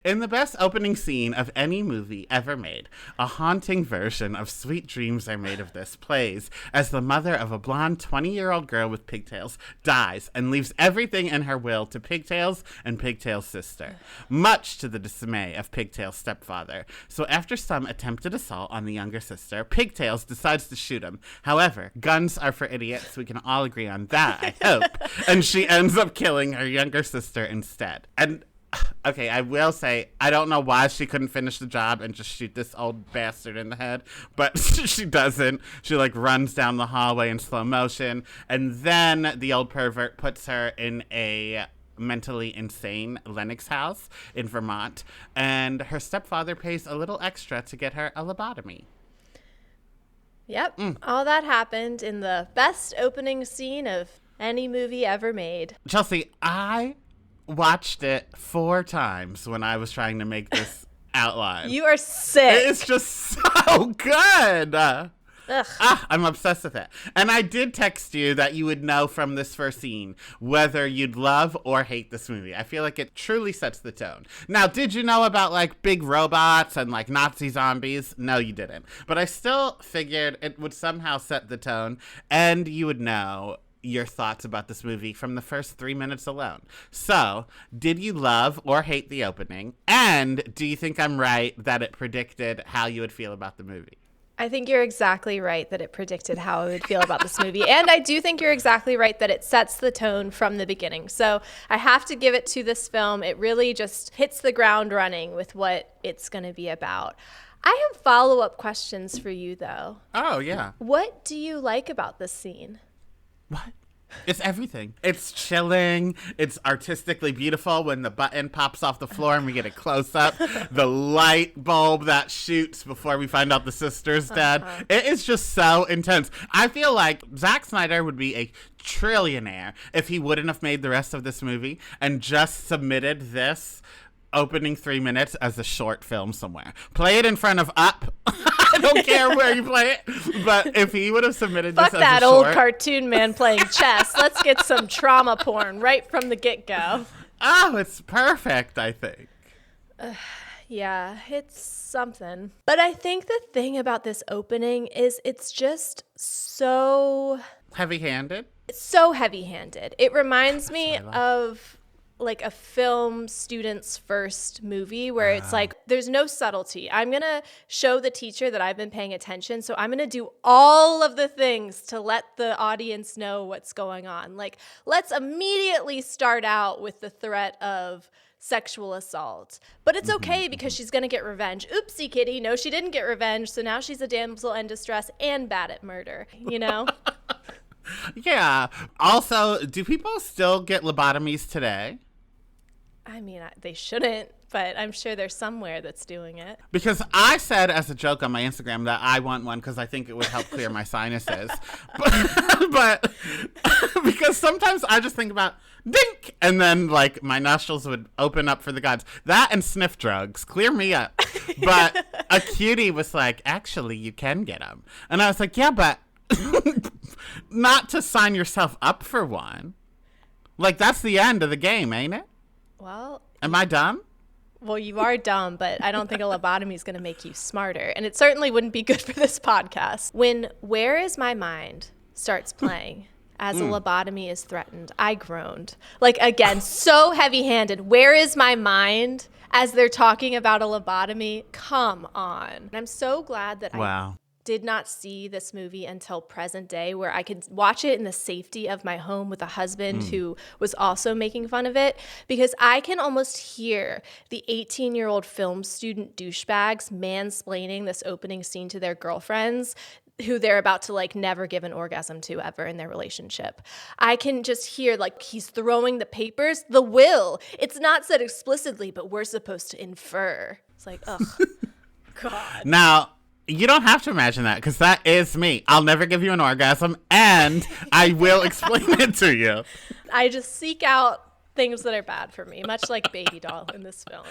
In the best opening scene of any movie ever made, a haunting version of Sweet Dreams Are Made of This plays as the mother of a blonde 20-year-old girl with pigtails dies and leaves everything in her will to Pigtails and Pigtail's sister, much to the dismay of Pigtail's stepfather. So after some attempted assault on the younger sister, Pigtails decides to shoot him. However, guns are for idiots. We can all agree on that, I hope. And she ends up killing her younger sister instead. And okay, I will say, I don't know why she couldn't finish the job and just shoot this old bastard in the head, but she doesn't. She, runs down the hallway in slow motion, and then the old pervert puts her in a mentally insane Lennox house in Vermont, and her stepfather pays a little extra to get her a lobotomy. Yep, all that happened in the best opening scene of any movie ever made. Chelsea, I watched it 4 times when I was trying to make this outline. You are sick. It's just so good. I'm obsessed with it. And I did text you that you would know from this first scene whether you'd love or hate this movie. I feel like it truly sets the tone. Now, did you know about big robots and Nazi zombies? No, you didn't. But I still figured it would somehow set the tone and you would know your thoughts about this movie from the first 3 minutes alone. So, did you love or hate the opening? And do you think I'm right that it predicted how you would feel about the movie? I think you're exactly right that it predicted how I would feel about this movie. And I do think you're exactly right that it sets the tone from the beginning. So I have to give it to this film. It really just hits the ground running with what it's going to be about. I have follow-up questions for you, though. Oh, yeah. What do you like about this scene? What? It's everything. It's chilling. It's artistically beautiful when the button pops off the floor and we get a close-up. The light bulb that shoots before we find out the sister's dead. It is just so intense. I feel like Zack Snyder would be a trillionaire if he wouldn't have made the rest of this movie and just submitted this opening 3 minutes as a short film somewhere. Play it in front of Up. I don't care where you play it. But if he would have submitted this as a short... Fuck that old cartoon man playing chess. Let's get some trauma porn right from the get-go. Oh, it's perfect, I think. Yeah, it's something. But I think the thing about this opening is it's just so... Heavy-handed? It's so heavy-handed. It reminds me of a film student's first movie where it's there's no subtlety. I'm going to show the teacher that I've been paying attention, so I'm going to do all of the things to let the audience know what's going on. Let's immediately start out with the threat of sexual assault. But it's okay because she's going to get revenge. Oopsie kitty. No, she didn't get revenge, so now she's a damsel in distress and bad at murder, you know? Yeah. Also, do people still get lobotomies today? I mean, they shouldn't, but I'm sure there's somewhere that's doing it. Because I said as a joke on my Instagram that I want one because I think it would help clear my sinuses. But because sometimes I just think about dink, and then my nostrils would open up for the gods. That and sniff drugs clear me up. But a cutie was like, actually, you can get them. And I was like, yeah, but not to sign yourself up for one. That's the end of the game, ain't it? Well, am I dumb? Well, you are dumb, but I don't think a lobotomy is going to make you smarter. And it certainly wouldn't be good for this podcast. When Where Is My Mind starts playing as a lobotomy is threatened, I groaned. Again, so heavy-handed. Where is my mind as they're talking about a lobotomy? Come on. And I'm so glad that I did not see this movie until present day, where I could watch it in the safety of my home with a husband who was also making fun of it, because I can almost hear the 18-year-old film student douchebags mansplaining this opening scene to their girlfriends who they're about to never give an orgasm to ever in their relationship. I can just hear he's throwing the papers, the will. It's not said explicitly, but we're supposed to infer. It's ugh, God. Now, you don't have to imagine that, because that is me. I'll never give you an orgasm, and I will explain it to you. I just seek out things that are bad for me, much like Baby Doll in this film.